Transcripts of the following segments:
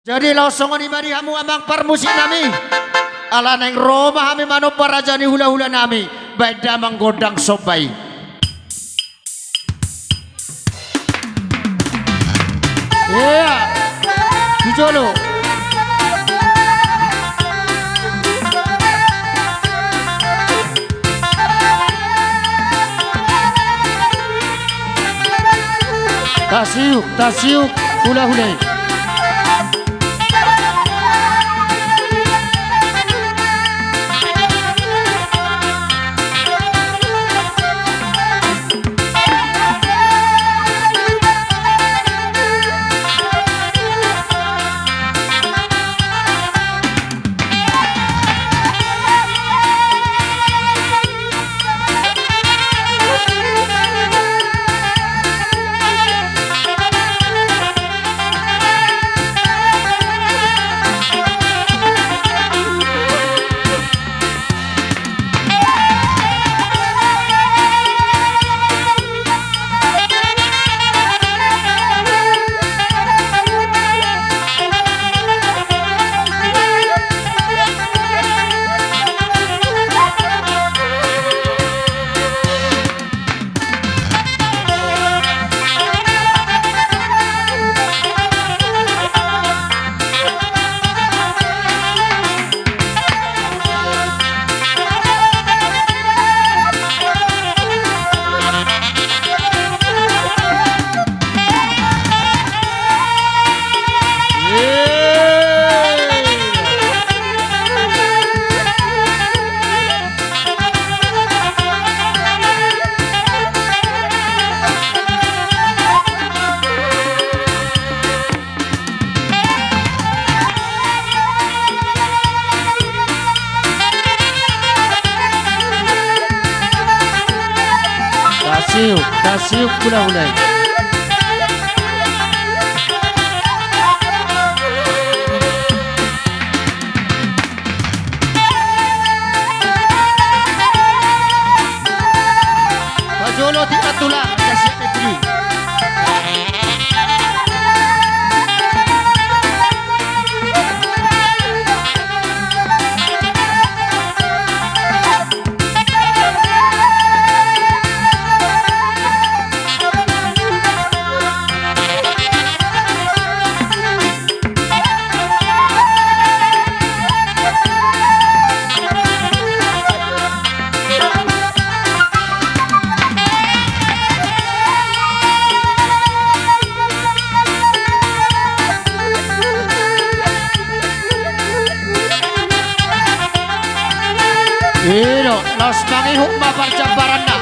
Jadi losongan imari hamu amang permusik nami. Ala neng Roma hami mano parajani hula-hula nami. Beda menggodang sobai. Iya. Dijolo. Tasiuk, hula-hula. Tasiuk hula-hula. Bajolo tingkat tulang kasih petri. Ino, los mangihok maparjabaran na.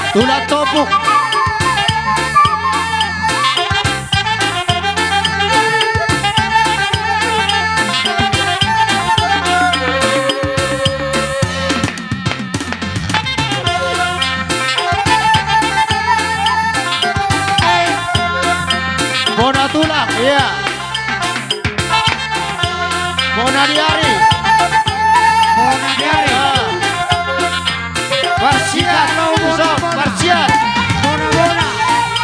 Tulang topuk. Bona tulang, iya. Bona diari. Persian mau musuh, persian. Bona,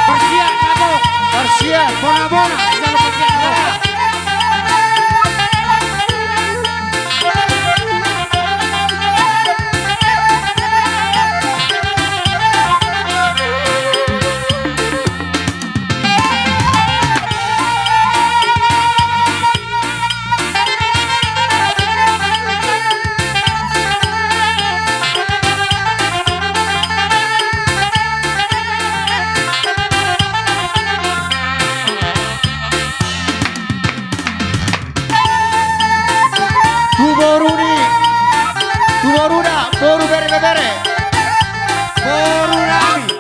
persian kamu. Persian. Bona, jangan persian kamu. Boru bere. Boru rami.